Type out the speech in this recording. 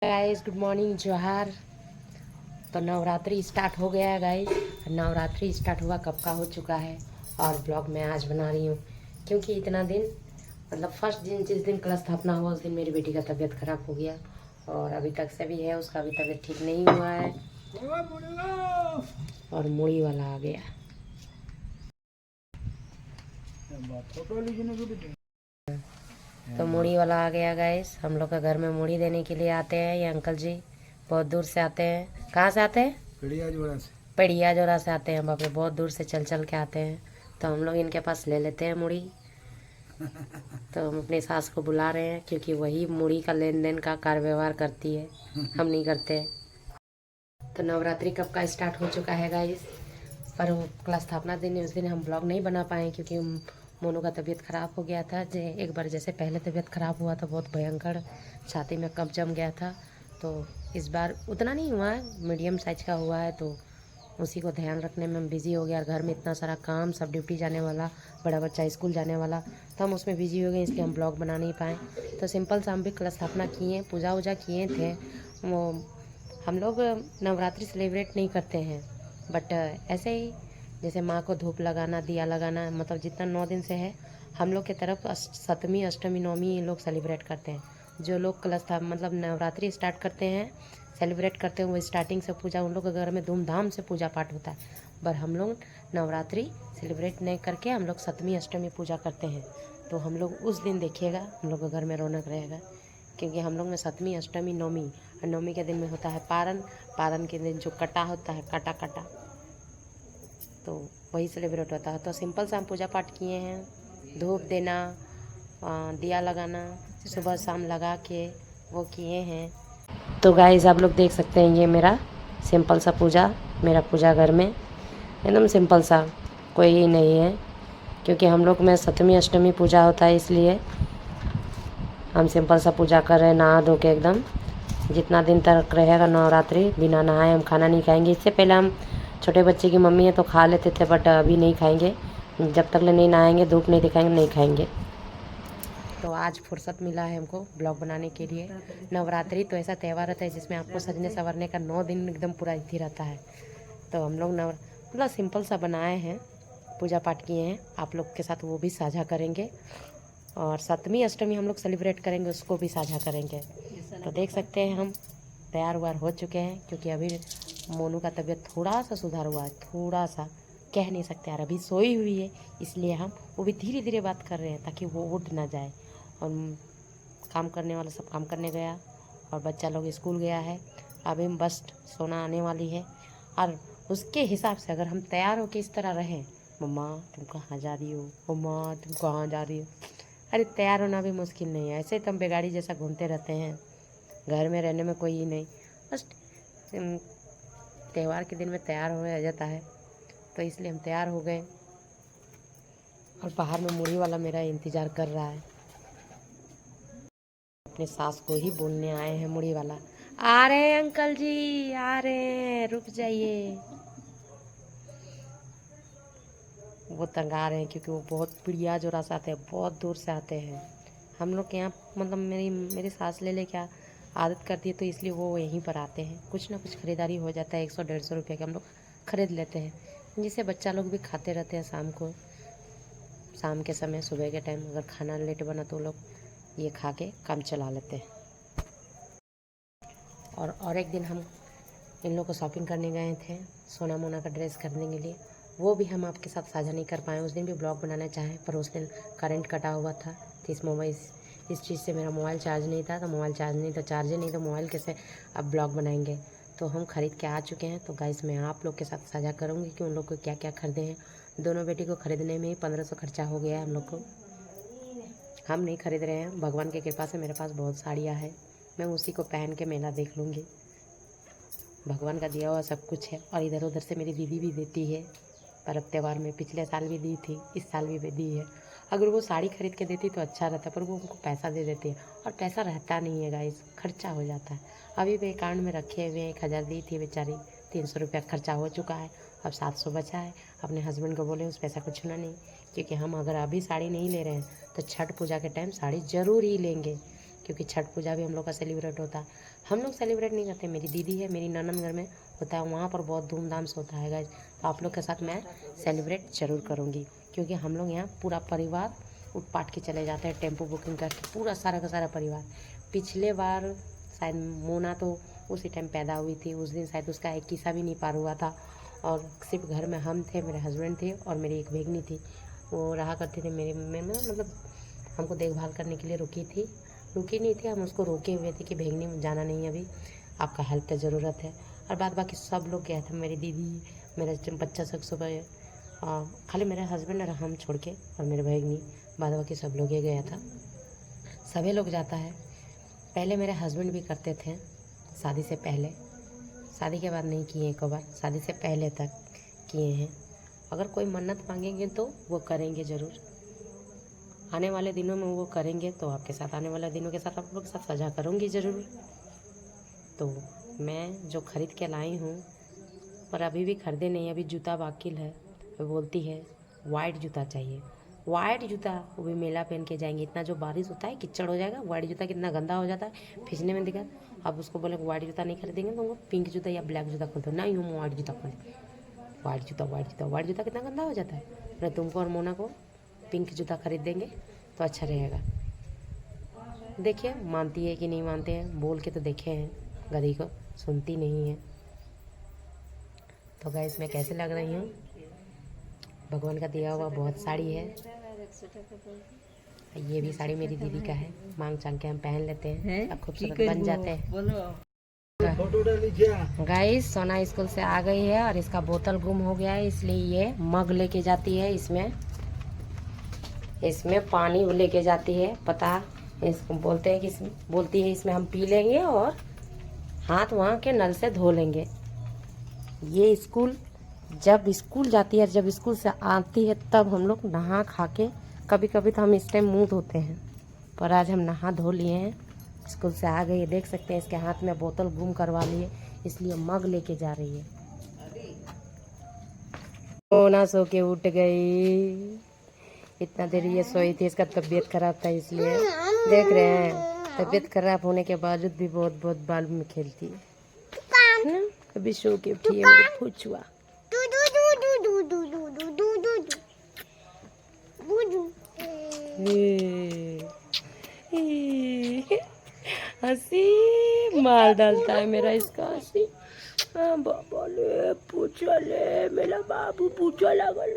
Guys good morning जोहार। तो Navratri start हो गया है गाइस। नवरात्रि स्टार्ट हुआ कब का हो चुका है और ब्लॉग मैं आज बना रही हूँ क्योंकि इतना दिन मतलब फर्स्ट दिन जिस दिन कलश स्थापना हुआ उस दिन मेरी बेटी का तबीयत खराब हो गया और अभी तक से भी है, उसका अभी तबीयत ठीक नहीं हुआ है और मूड़ी वाला आ गया। तो मूड़ी वाला आ गया गाइस। हम लोग का घर में मूड़ी देने के लिए आते हैं ये अंकल जी, बहुत दूर से आते हैं। कहाँ से आते हैं? पेड़िया जोरा से आते हैं। बाप रे, बहुत दूर से चल चल के आते हैं। तो हम लोग इनके पास ले लेते हैं मूड़ी। तो हम अपनी सास को बुला रहे हैं क्योंकि वही मूड़ी का लेन देन का कार्य व्यवहार करती है, हम नहीं करते। तो नवरात्रि कब का स्टार्ट हो चुका है गाइस, पर वो कलश स्थापना दिन उस दिन हम ब्लॉग नहीं बना पाए क्योंकि मोनू का तबीयत ख़राब हो गया था। एक बार जैसे पहले तबीयत ख़राब हुआ था, बहुत भयंकर छाती में कब्ज जम गया था। तो इस बार उतना नहीं हुआ है, मीडियम साइज का हुआ है। तो उसी को ध्यान रखने में हम बिज़ी हो गया और घर में इतना सारा काम, सब ड्यूटी जाने वाला, बड़ा बच्चा स्कूल जाने वाला, तो हम उसमें बिज़ी हो गए, इसलिए हम ब्लॉग बना नहीं पाए। तो सिंपल सा हम भी कलश स्थापना किए, पूजा वूजा किए थे। वो हम लोग नवरात्रि सेलिब्रेट नहीं करते हैं, बट ऐसे ही जैसे माँ को धूप लगाना, दिया लगाना, मतलब जितना 9 दिन से है हम लोग की तरफ सप्तमी अष्टमी नवमी ये लोग सेलिब्रेट करते हैं। जो लोग कलश मतलब नवरात्रि स्टार्ट करते हैं, सेलिब्रेट करते हैं, वो स्टार्टिंग से पूजा उन लोग के घर में धूमधाम से पूजा पाठ होता है। पर हम लोग नवरात्रि सेलिब्रेट नहीं करके हम लोग सप्तमी अष्टमी पूजा करते हैं। तो हम लोग उस दिन देखिएगा हम लोग के घर में रौनक रहेगा क्योंकि हम लोग में सप्तमी अष्टमी नवमी और नवमी के दिन में होता है पारण। पारण के दिन जो कटा होता है, कटा कटा, तो वही सेलिब्रेट होता है। तो सिंपल सा हम पूजा पाठ किए हैं, धूप देना, दिया लगाना, सुबह शाम लगा के वो किए हैं। तो गाइस आप लोग देख सकते हैं ये मेरा सिंपल सा पूजा, मेरा पूजा घर में एकदम सिंपल सा, कोई नहीं है क्योंकि हम लोग में सप्तमी अष्टमी पूजा होता है, इसलिए हम सिंपल सा पूजा कर रहे हैं नहा धो के एकदम। जितना दिन तक रहेगा नवरात्रि बिना नहाए हम खाना नहीं खाएंगे। इससे पहले हम छोटे बच्चे की मम्मी है तो खा लेते थे, बट अभी नहीं खाएंगे, जब तक ले नहीं नहाएंगे, धूप नहीं दिखाएंगे, नहीं खाएंगे। तो आज फुर्सत मिला है हमको ब्लॉग बनाने के लिए। नवरात्रि तो ऐसा त्यौहार रहता है जिसमें आपको सजने संवरने का 9 दिन एकदम पूरा इति रहता है। तो हम लोग मतलब सिंपल सा बनाए हैं, पूजा पाठ किए हैं, आप लोग के साथ वो भी साझा करेंगे और सप्तमी अष्टमी हम लोग सेलिब्रेट करेंगे, उसको भी साझा करेंगे। तो देख सकते हैं हम तैयार वार हो चुके हैं क्योंकि अभी मोनू का तबीयत थोड़ा सा सुधार हुआ है, थोड़ा सा, कह नहीं सकते यार, अभी सोई हुई है, इसलिए हम वो भी धीरे धीरे बात कर रहे हैं ताकि वो उठ ना जाए। और काम करने वाला सब काम करने गया और बच्चा लोग स्कूल गया है। अभी बस सोना आने वाली है और उसके हिसाब से अगर हम तैयार होकर इस तरह रहें, मम्मा तुम कहाँ जा रही हो, मम्मा तुम कहाँ जा रही हो, अरे तैयार होना भी मुश्किल नहीं है। ऐसे तो हम बेगाड़ी जैसा घूमते रहते हैं, घर में रहने में कोई ही नहीं, बस त्यौहार के दिन में तैयार हो जाता है। तो इसलिए हम तैयार हो गए और बाहर में मूढ़ी वाला मेरा इंतज़ार कर रहा है। अपने सास को ही बोलने आए हैं, मूढ़ी वाला आ रहे हैं अंकल जी, आ रहे हैं, रुक जाइए। वो तंगा रहे हैं क्योंकि वो बहुत बढ़िया जोरा से आते हैं, बहुत दूर से आते हैं। हम लोग के यहाँ मतलब मेरी सास ले क्या आदत करती है, तो इसलिए वो यहीं पर आते हैं। कुछ ना कुछ ख़रीदारी हो जाता है, 100-150 रुपये के हम लोग ख़रीद लेते हैं, जिससे बच्चा लोग भी खाते रहते हैं शाम को, शाम के समय, सुबह के टाइम अगर खाना लेट बना तो लोग ये खा के काम चला लेते हैं। और एक दिन हम इन लोग को शॉपिंग करने गए थे, सोना मोना का ड्रेस खरीदने के लिए, वो भी हम आपके साथ साझा नहीं कर पाए। उस दिन भी ब्लॉग बनाना चाहें पर उस दिन करंट कटा हुआ था, तो इस चीज़ से मेरा मोबाइल चार्ज नहीं था, तो मोबाइल चार्ज नहीं था, चार्जर नहीं, तो मोबाइल कैसे अब ब्लॉग बनाएंगे। तो हम ख़रीद के आ चुके हैं। तो गाइस मैं आप लोग के साथ साझा करूँगी कि उन लोग को क्या क्या खरीदे हैं। दोनों बेटी को ख़रीदने में ही 1500 खर्चा हो गया है हम लोग को। हम नहीं खरीद रहे हैं, भगवान की कृपा से मेरे पास बहुत साड़ियाँ हैं, मैं उसी को पहन के मेला देख लूँगी। भगवान का दिया हुआ सब कुछ है। और इधर उधर से मेरी दीदी भी देती है पर्व त्यौहार में, पिछले साल भी दी थी, इस साल भी दी है। अगर वो साड़ी खरीद के देती तो अच्छा रहता, पर वो उनको पैसा दे देती है और पैसा रहता नहीं है गाइस, खर्चा हो जाता है। अभी भी अकाउंट में रखे हुए 1000 दी थी बेचारी, 300 रुपया खर्चा हो चुका है, अब 700 बचा है। अपने हस्बैंड को बोले उस पैसा को छूना नहीं, क्योंकि हम अगर अभी साड़ी नहीं ले रहे हैं तो छठ पूजा के टाइम साड़ी ज़रूर ही लेंगे, क्योंकि छठ पूजा भी हम लोग का सेलिब्रेट होता है। हम लोग सेलिब्रेट नहीं करते, मेरी दीदी है, मेरी ननद घर में होता है, वहाँ पर बहुत धूमधाम से होता है गाइस। तो आप लोग के साथ मैं सेलिब्रेट ज़रूर करूँगी, क्योंकि हम लोग यहाँ पूरा परिवार उठ पाट के चले जाते हैं, टेम्पो बुकिंग करके, पूरा सारा का सारा परिवार। पिछले बार शायद मोना तो उसी टाइम पैदा हुई थी, उस दिन शायद उसका 21वां भी नहीं पार हुआ था, और सिर्फ घर में हम थे, मेरे हस्बैंड थे और मेरी एक बेगनी थी, वो रहा करती थी मेरे में, मतलब हमको देखभाल करने के लिए रुकी नहीं थी, हम उसको रोके हुए थे कि भेगनी जाना नहीं है, अभी आपका हेल्प की ज़रूरत है। और बाद बाकी सब लोग गए थे, मेरी दीदी, मेरा बच्चा सब सुबह, खाली मेरे हस्बैंड और हम छोड़ के और मेरे भेगनी, बाद बाकी सब लोग ये गया था। सभी लोग जाता है। पहले मेरे हस्बैंड भी करते थे, शादी से पहले, शादी के बाद नहीं किए एक बार, शादी से पहले तक किए हैं। अगर कोई मन्नत मांगेंगे तो वो करेंगे ज़रूर, आने वाले दिनों में वो करेंगे, तो आपके साथ आने वाले दिनों के साथ आप लोग के साथ साझा करूँगी ज़रूर। तो मैं जो ख़रीद के लाई हूँ, पर अभी भी खरीदे नहीं, अभी जूता बाकी है। वो बोलती है वाइट जूता चाहिए, वाइट जूता, वो भी मेला पहन के जाएंगे, इतना जो बारिश होता है कीचड़ हो जाएगा, वाइट जूता कितना गंदा हो जाता है, खींचने में दिक्कत। अब उसको बोले वाइट जूता नहीं खरीदेंगे तो वो पिंक जूता या ब्लैक जूता खोलते, नहीं हम वाइट जूता खोलते, वाइट जूता कितना गंदा हो जाता है। मैं तुमको और मोना को पिंक जूता खरीद देंगे तो अच्छा रहेगा। देखिए मानती है कि नहीं मानते हैं, बोल के तो देखे हैं, गधी को सुनती नहीं है। तो गाइस मैं कैसे लग रही हूँ, भगवान का दिया हुआ बहुत साड़ी है, ये भी साड़ी मेरी दीदी का है, मांग चांग के हम पहन लेते हैं, अब खूबसूरत बन जाते हैं। गाइस सोना स्कूल से आ गई है और इसका बोतल गुम हो गया है, इसलिए ये मग लेके जाती है, इसमें पानी लेके जाती है, पता इसको बोलते हैं कि बोलती है इसमें हम पी लेंगे और हाथ वहाँ के नल से धो लेंगे। ये जब स्कूल जाती है, जब स्कूल से आती है, तब हम लोग नहा खा के, कभी कभी तो हम इस टाइम मुँह धोते हैं, पर आज हम नहा धो लिए हैं, स्कूल से आ गई है। देख सकते हैं इसके हाथ में बोतल गुम करवा लिए, इसलिए मग लेके जा रही है। सोना सो के उठ गई, इतना देर ये सोई थी, इसका तबीयत खराब था, इसलिए देख रहे हैं तबीयत खराब होने के बावजूद भी बहुत बहुत बालू में खेलती है, अभी सो के उठी है मेरी फुचुआ। हंसी मार डालता है मेरा इसका हंसी। बाबा ले पूछा ले, मेरा बाबू पूछा लगल।